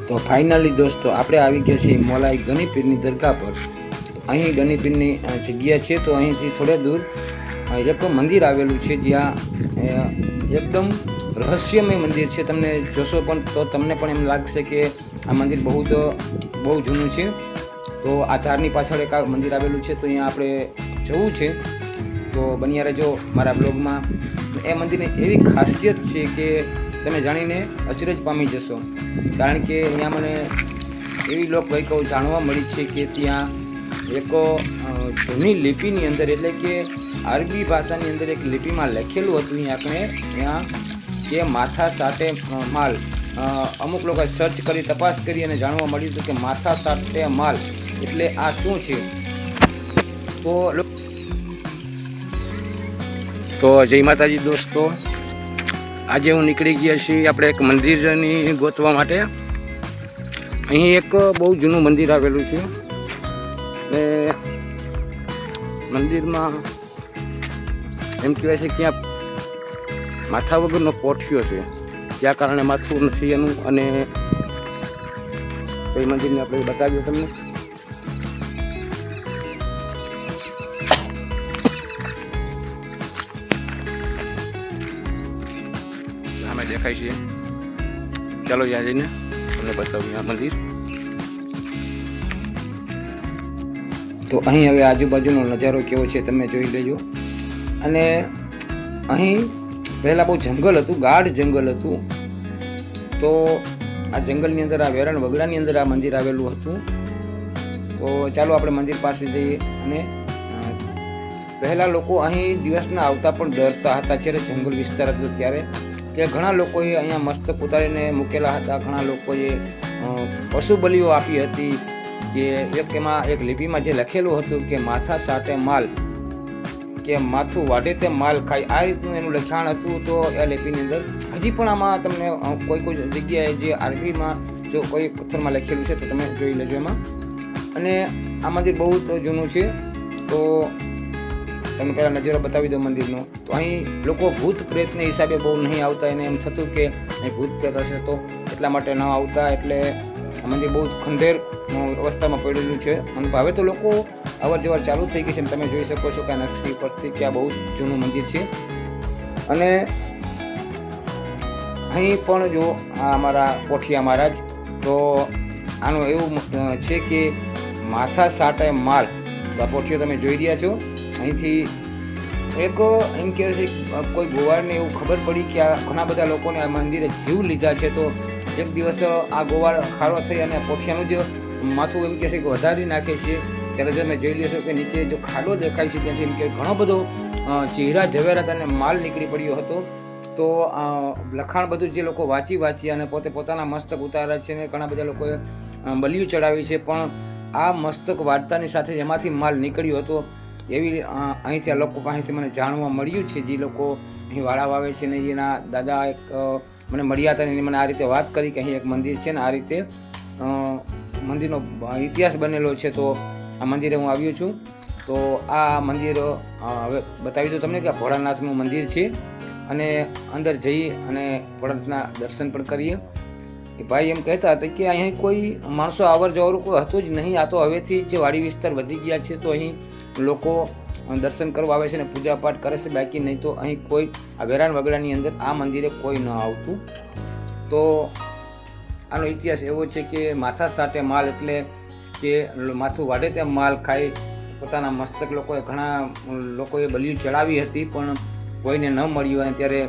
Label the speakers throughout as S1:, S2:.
S1: તો ફાઇનલી દોસ્તો આપણે આવી ગયા છીએ મોલાઈ ગની પીરની દરગાહ પર। અહીં ગની પીરની જગ્યા છે, તો અહીંથી થોડે દૂર એક મંદિર આવેલું છે, જ્યાં એકદમ રહસ્યમય મંદિર છે। તમને જોશો પણ તો તમને પણ એમ લાગશે કે આ મંદિર બહુ જૂનું છે। તો આ ધારની પાછળ એક મંદિર આવેલું છે, તો અહીંયા આપણે જવું છે, તો બન્યા રહેજો મારા બ્લોગમાં। એ મંદિરની એવી ખાસિયત છે કે તમે જાણીને અચરજ પામી જશો, કારણ કે અહીંયા મને એવી લોકવાયકાઓ જાણવા મળી છે કે ત્યાં એક જૂની લિપિની અંદર, એટલે કે અરબી ભાષાની અંદર એક લિપિમાં લખેલું હતું ત્યાં કે માથા સાટે માલ। અમુક લોકોએ સર્ચ કરી તપાસ કરી અને જાણવા મળ્યું હતું કે માથા સાટે માલ એટલે આ શું છે। તો જય માતાજી દોસ્તો, આજે હું નીકળી ગયા છીએ આપણે એક મંદિરની ગોતવા માટે। અહીં એક બહુ જૂનું મંદિર આવેલું છે, ને મંદિરમાં એમ કહેવાય છે કે ત્યાં માથા વગરનો પોઠિયો છે, જ્યાં કારણે માથું નથી એનું। અને એ મંદિરને આપણે બતાવ્યું તમને। સામે દેખાય છે, ચાલો ત્યાં જઈને તમને બતાવું આ મંદિર। તો અહીં હવે આજુબાજુનો નજારો કેવો છે તમે જોઈ લેજો। અને અહીં પહેલાં બહુ જંગલ હતું, ગાઢ જંગલ હતું। તો આ જંગલની અંદર આ વેરણ વગડાની અંદર આ મંદિર આવેલું હતું। તો ચાલો આપણે મંદિર પાસે જઈએ। અને પહેલાં લોકો અહીં દિવસના આવતા પણ ડરતા હતા, જ્યારે જંગલ વિસ્તાર હતો ત્યારે કે ઘણા લોકોએ અહીંયા મસ્તક ઉતારીને મૂકેલા હતા। ઘણા લોકોએ પશુ બલિઓ આપી હતી, કે એક લિપિમાં જે લખેલું હતું કે માથા સાટે માલ, કે માથું વાઢે તે માલ ખાય, આ રીતનું એનું લખાણ હતું। તો એ લિપિની અંદર હજી પણ આમાં તમને કોઈ જગ્યાએ જે અરબીમાં જો કોઈ પથ્થરમાં લખેલું છે તો તમે જોઈ લેજો એમાં। અને આ મંદિર બહુ જૂનું છે, તો તમને પહેલાં નજરો બતાવી દો મંદિરનો। તો અહીં લોકો ભૂત પ્રેતને હિસાબે બહુ નહીં આવતા, એને એમ થતું કે અહીં ભૂત પ્રેત હશે તો એટલા માટે ન આવતા, એટલે આ મંદિર બહુ ખંડેર અવસ્થામાં પડેલું છે। અને હવે તો લોકો અવર જવર ચાલુ થઈ ગઈ છે, તમે જોઈ શકો છો કે આ નકશી પરથી કે આ બહુ જૂનું મંદિર છે। અને અહીં પણ જો આ અમારા પોઠિયા મહારાજ, તો આનું એવું છે કે માથા સાટે માલ। તો આ પોઠિયો તમે જોઈ રહ્યા છો। અહીંથી એક એમ કહેવાય છે કોઈ ગોવાળને એવું ખબર પડી કે આ ઘણા બધા લોકોને આ મંદિરે જીવ લીધા છે, તો એક દિવસ આ ગોવાળ ખારો થઈ અને પોઠિયાનું જ માથું એમ કહે છે કે વધારી નાખે છે। ત્યારે તમે જોઈ લેશો કે નીચે જો ખાડો દેખાય છે, ત્યાંથી એમ કે ઘણો બધો ચહેરા ઝવેરાત અને માલ નીકળી પડ્યો હતો। તો લખાણ બધું જે લોકો વાંચી અને પોતાના મસ્તક ઉતાર્યા છે, અને ઘણા બધા લોકોએ બલિયું ચડાવી છે, પણ આ મસ્તક વાર્તાની સાથે એમાંથી માલ નીકળ્યો હતો એવી અહીંથી આ લોકો પાસેથી મને જાણવા મળ્યું છે। જે લોકો અહીં વાળા વાવે છે ને એના દાદા એક મને મળ્યા હતા, અને મને આ રીતે વાત કરી કે અહીં એક મંદિર છે ને આ રીતે મંદિરનો ઇતિહાસ બનેલો છે। તો આ મંદિરે હું આવ્યો છું। તો આ મંદિર હવે બતાવી દઉં તમને કે આ ભોળાનાથનું મંદિર છે, અને અંદર જઈ અને ભોળાનાથના દર્શન પણ કરીએ। એ ભાઈ એમ કહેતા હતા કે અહીં કોઈ માણસો અવર જવર કોઈ હતું જ નહીં, આ તો હવેથી જે વાડી વિસ્તાર વધી ગયા છે, તો અહીં લોકો દર્શન કરવા આવે છે અને પૂજાપાઠ કરે છે, બાકી નહીં તો અહીં કોઈ આ વેરાણ વગડાની અંદર આ મંદિરે કોઈ ન આવતું। તો આનો ઇતિહાસ એવો છે કે માથા સાટે માલ એટલે કે માથું વાઢે તેમ માલ ખાય। પોતાના મસ્તક ઘણા લોકોએ બલિયું ચડાવી હતી, પણ કોઈને ન મળ્યું, અને ત્યારે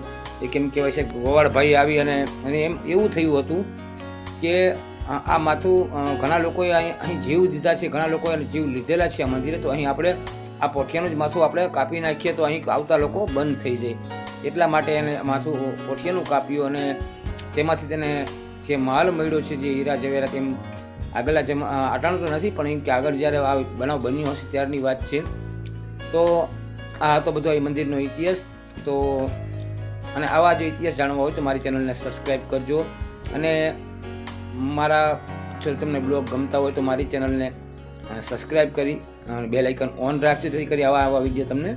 S1: એક એમ કહેવાય છે ગોવાળ ભાઈ આવી અને એમ એવું થયું હતું કે આ માથું ઘણા લોકોએ અહીં જીવ દીધા છે, ઘણા લોકોએ જીવ લીધેલા છે આ મંદિરે, તો અહીં આપણે આ પોઠિયાનું જ માથું આપણે કાપી નાખીએ તો અહીં આવતા લોકો બંધ થઈ જાય, એટલા માટે એને માથું પોઠિયાનું કાપ્યું। અને તેમાંથી તેને જે માલ મળ્યો છે, જે હીરા ઝવેરાત, એમ આગળના અટાણું તો નથી, પણ એમ કે આગળ જ્યારે આ બનાવ બન્યો હશે ત્યારની વાત છે। તો આ હતો બધો એ મંદિરનો ઇતિહાસ। તો અને આવા જો ઇતિહાસ જાણવા હોય તો મારી ચેનલને સબસ્ક્રાઈબ કરજો, અને મારા જો તમને બ્લોગ ગમતા હોય તો મારી ચેનલને સબસ્ક્રાઈબ કરી બેલ આઇકન ઓન રાખજો, જેથી કરી આવા વિડીયો તમને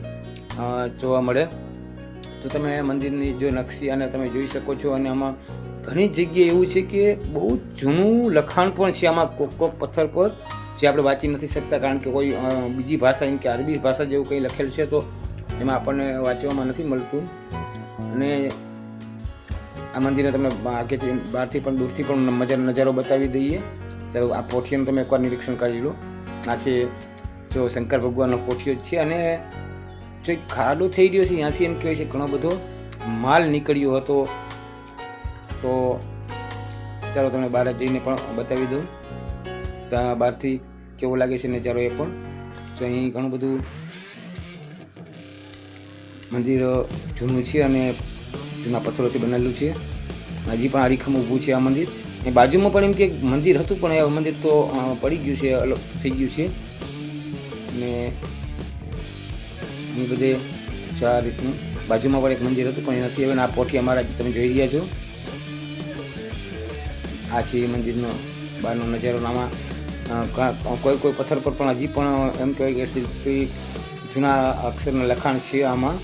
S1: જોવા મળે। તો તમે મંદિરની જો નકશી અને તમે જોઈ શકો છો, અને આમાં ઘણી જગ્યાએ એવું છે કે બહુ જૂનું લખાણ પણ છે આમાં કોક પથ્થર પર, જે આપણે વાંચી નથી શકતા, કારણ કે કોઈ બીજી ભાષા એમ કે અરબી ભાષા જેવું કંઈ લખેલ છે તો એમાં આપણને વાંચવામાં નથી મળતું. અને આ મંદિરને તમને આગેથી બહારથી પણ દૂરથી પણ નજારો બતાવી દઈએ. ચાલો આ પોઠિયાનું તમે એકવાર નિરીક્ષણ કરી લો. આ છે જો શંકર ભગવાનનો પોઠિયો જ છે, અને જો એક ખાડો થઈ ગયો છે ત્યાંથી એમ કહેવાય છે ઘણો બધો માલ નીકળ્યો હતો. તો ચાલો તમને બહાર જઈને પણ બતાવી દઉં ત્યાં બહારથી કેવો લાગે છે નજારો એ પણ. જો અહીં ઘણું બધું મંદિર જૂનું છે અને જૂના પથ્થરોથી બનેલું છે. હજી પણ આડીખમ ઊભું છે આ મંદિર. એ બાજુમાં પણ એમ કે મંદિર હતું, પણ એ મંદિર તો પડી ગયું છે, અલગ થઈ ગયું છે. અને એ બધે ચાર રીતનું બાજુમાં પણ એક મંદિર હતું, પણ એ નથી. હવે આ પોઠિયા મહારાજ તમે જોઈ રહ્યા છો. આ છે મંદિરનો બહારનો નજારો. આમાં કોઈ પથ્થર પર પણ હજી પણ એમ કહેવાય કે જૂના અક્ષરના લખાણ છે. આમાં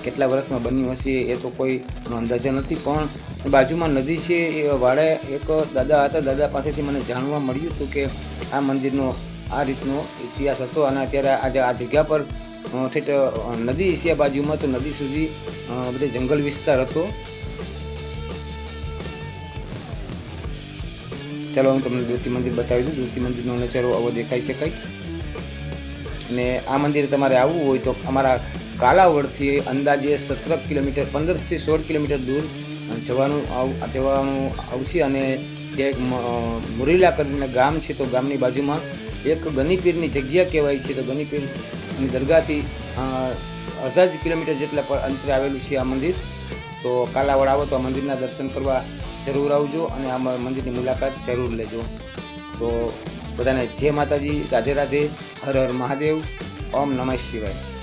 S1: કેટલા વર્ષમાં બન્યું હશે એ તો કોઈનો અંદાજા નથી. પણ બાજુમાં નદી છે, એ વાડે એક દાદા હતા, દાદા પાસેથી મને જાણવા મળ્યું હતું કે આ મંદિરનો આ રીતનો ઇતિહાસ હતો. અને અત્યારે આજે આ જગ્યા પર ઠેઠ નદી છે બાજુમાં, તો નદી સુધી બધે જંગલ વિસ્તાર હતો. ચાલો હું તમને દૂરથી મંદિર બતાવી દઉં. દૂરથી મંદિરનો નજારો આવો દેખાઈ શકાય. અને આ મંદિરે તમારે આવવું હોય તો અમારા કાલાવડથી અંદાજે 17 કિલોમીટર 15 થી 16 કિલોમીટર દૂર જવાનું આવશે. અને ત્યાં એક મુરીલા કરીને ગામ છે, તો ગામની બાજુમાં એક ગનીપીરની જગ્યા કહેવાય છે. તો ગનીપીરની દરગાહથી અડધા જ કિલોમીટર જેટલા પર અંતરે આવેલું છે આ મંદિર. તો કાલાવડ આવો તો આ મંદિરના દર્શન કરવા જરૂર આવજો અને આ મંદિરની મુલાકાત જરૂર લેજો. તો બધાને જય માતાજી, રાધે રાધે, હર હર મહાદેવ, ઓમ નમઃ શિવાય.